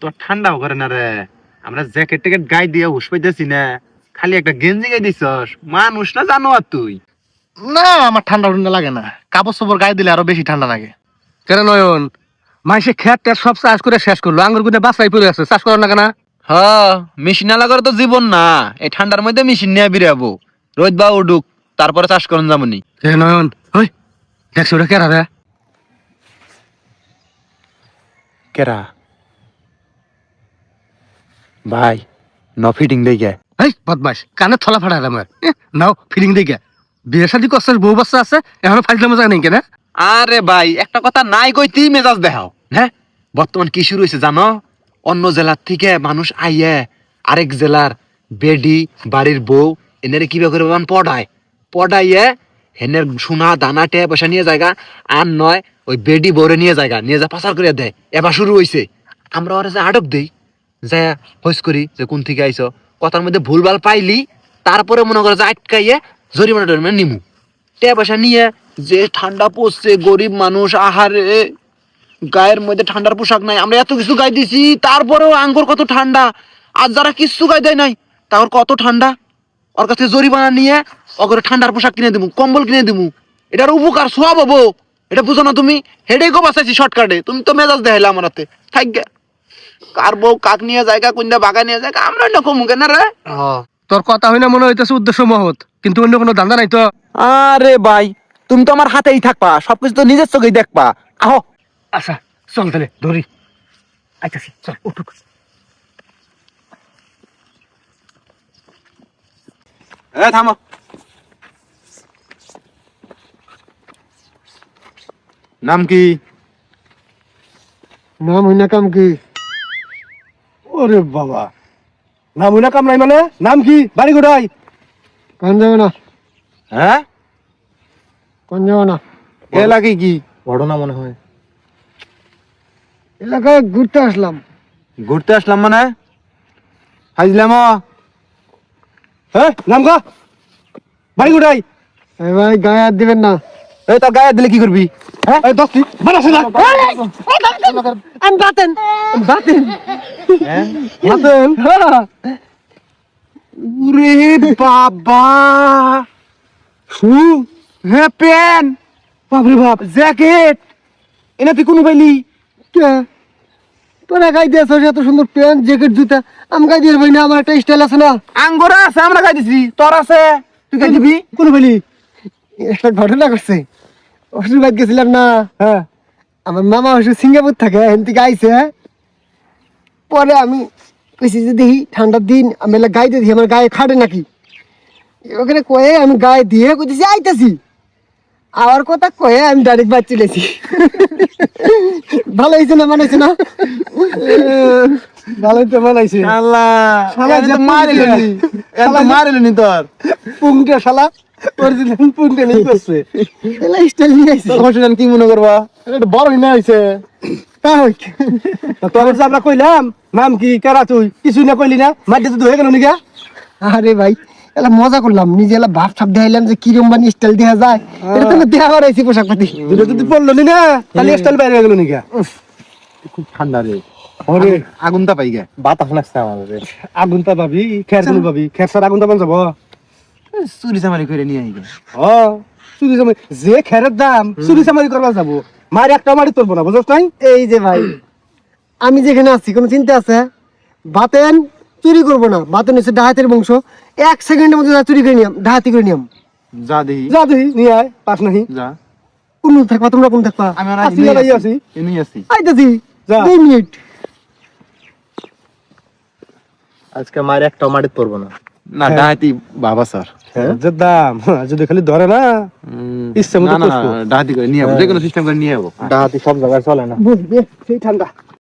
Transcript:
তোর ঠান্ডাও করে না রে, আমরা জ্যাকেট ট্যাকেট গায়ে দিয়ে হুশ পাইতেছি না, খালি একটা গেঞ্জি গায়ে দিছস, মানুষ না জানো আর তুই। না আমার ঠান্ডা ঠান্ডা লাগে না, কাপড় চোপড় গায়ে দিলে আরো বেশি ঠান্ডা লাগে। কেন নয়ন, মাইসে খেত টেত সব চাষ করে শেষ করলো, আঙ্গুর গুনে বাসাই পড়ে আছে, চাষ করার না কেনা? হ্যাঁ, মেশিন না লাগার তো জীবন না, এই ঠান্ডার মধ্যে মেশিন নিয়ে বিরাবো, রোদ বা উডুক, তারপরে চাষ করুন যাবনি। কে নয়ন, ওই দেখছো ওটা কেরা রে? কেরা ভাই? ন ফিটিং দেই গে। এই বদমাস, কানে থলা ফাড়া আমার। নাও ফিলিং দিকে বিয়ে শাদি করছিস, বউ বাচ্চা আছে, এখনো ফাইজলাম মজা নেই কেনা? আরে ভাই, একটা কথা নাই কইতেই মেজাজ দেখাও। হ্যাঁ, বর্তমান কি শুরু হয়েছে জানো? অন্য জেলার থেকে মানুষ আইয়ে আরেক জেলার বেডি বাড়ির বউ এনারে কিভাবে করে পড়াইয়ে হেনের সোনা দানা টে পয়সা নিয়ে জায়গা, আর নয় ওই বেডি বউরে নিয়ে জায়গা নিয়ে যা পাচার করে দেয়। এবার শুরু হয়েছে, আমরা ওরা যে আটক দেই, যা হইস করি যে কোন থেকে আইছো, কথার মধ্যে ভুলভাল পাইলি তারপরে মনে করে যে আটকাইয়ে জরিমানা টরিমানা নিমু। টে পয়সা নিয়ে যে ঠান্ডা পড়ছে, গরিব মানুষ, আহারে গায়ের মধ্যে ঠান্ডার পোশাক নাই, আমরা এত কিছু গায়ে দিছি তারপরেও আঙ্গুর কত ঠান্ডা। আর যারা কিছু গায়ে দেয় নাই তার কত ঠান্ডা, ওর কাছে জরিমানা নিয়ে ওকে ঠান্ডার পোশাক কিনে দিমু, কম্বল কিনে দিমু। এটার উপকার সব হবো, এটা বুঝো না তুমি? হেডেই গো বাঁচাইছি শর্টকাটে, তুমি তো মেজাজ দেখাইলে আমার হাতে থাকবে। কার বউ কাক নিয়ে জায়গা, কোনটা বাগা নিয়ে জায়গা, আমরা না কমু কেন রে? তোর কথা হই না মনে হইতেছে উদ্দেশ্য মহৎ, কিন্তু অন্য কোনো ধান্দা নাই তো? আরে ভাই, তুমি তো আমার হাতেই থাকবা, সবকিছু তো নিজের চোখেই দেখবা। আহো। আচ্ছা চল তাহলে ধরি, আইতাছি, চল উঠুক। থামো। নাম কি? নাম হই না কাম কি? ওরে বাবা, নাম হই না কাম নাই মানে? নাম কি? বাড়ি কোথায়? কান যাবে না। হ্যাঁ, কান যাবে না। এলাকায় কি ঘটনা মনে হয়? এলাকায় ঘুরতে আসলাম। ঘুরতে আসলাম মানে? হাইজলাম। হ্যাঁ, নাম কা? বাড়ি কোথায়? ভাই গায়ে হাত দিবেন না। এই তোর গায়ে দিলে কি করবি? হ্যাঁ, এই দস্তি বানাস না। আমি বাতেন বাতেন বাতেন। ওরে বাবা, শু, হ্যাঁ পেন, বাপরে বাপ, জ্যাকেট, এনে তুই কোন পাইলি? কে তোরা গাই দিয়েছ এত সুন্দর প্যান্ট জ্যাকেট জুতা? আমি গাই দিয়ে ভাই না, আমার একটা স্টাইল আছে না। আঙ্গুরা আছে, আমরা গাই দিছি, তোর আছে, তুই গাই দিবি? কোন বলি একটা ঘটনা করছে। অসুর বাদ গেছিলাম না, হ্যাঁ, আমার মামা অসুর সিঙ্গাপুর থাকে, এখান থেকে আইসে। পরে আমি কইছি যে দেখি ঠান্ডার দিন আমি গাই দিয়ে দেখি আমার গায়ে খাটে নাকি। ওখানে কয়ে আমি গায়ে দিয়ে কইতেছি আইতাছি, আমার কথা কয়ে আমি ডাইরেক্ট বাদ চলেছি। ভালো হয়েছে না, মানাইছে না? ভালোই তো মানাইছে। শালা শালা যে মারিলনি, এত মারিলনি তোর পুংটা শালা অরিজিনাল পুংটা নিয়ে করছে, এলা স্টাইল নিয়ে আইছে। তোর কি মনে করবা? এটা বড় না হইছে তা হইক। তোর যে আমরা কইলাম নাম কি কেরা, তুই কিছু না কইলি না, মাটি তো হয়ে গেল নিকা। আরে ভাই এলা মজা করলাম, নিজে এলা ভাব ছাপ দেখাইলাম যে কিরম বানি স্টাইল দেখা যায়। এটা তো দেখা বাড়াইছি পোশাক পাতি, দুটো যদি পড়লো নি না তাহলে স্টাইল বাইরে হয়ে গেল নিকা। খুব ঠান্ডা রে, ওরে আগুনটা পাই গে, বাতাস লাগছে আমার রে। আগুনটা পাবি, খের গুলো পাবি, খের সার আগুনটা পান যাব। চুরি চামারি করে নিয়ে আই গে। ও চুরি চামারি, যে খেরের দাম চুরি চামারি করবা যাবো, মারি একটা মারি তুলবো না, বুঝছ নাই? এই যে ভাই আমি যেখানে আছি কোনো চিন্তা আছে? বাতেন চুরি করবো না, বাতেন হচ্ছে ডাহাতের বংশ। 1 সেকেন্ডের মধ্যে চুরি করে নিয়াম, ডাহাতি করে নিয়াম। যা দেখি, যা দেখি নিয়ে আয়, পাস নাহি। যা। কোন থাকবা তোমরা, কোন থাকবা? আমি আসি না ভাই, আসি এমনি আছি। আইতাছি 2 মিনিট। আজকে মার একটা মাটিতে পড়বো না। না ডাহাতি বাবা স্যার, যে দাম যদি খালি ধরে না ইচ্ছা মতো ডাহাতি করে নিয়ে যাবো, যে কোনো সিস্টেম করে নিয়ে যাবো। ডাহাতি সব জায়গায় চলে না। বুঝবে সেই ঠান্ডা।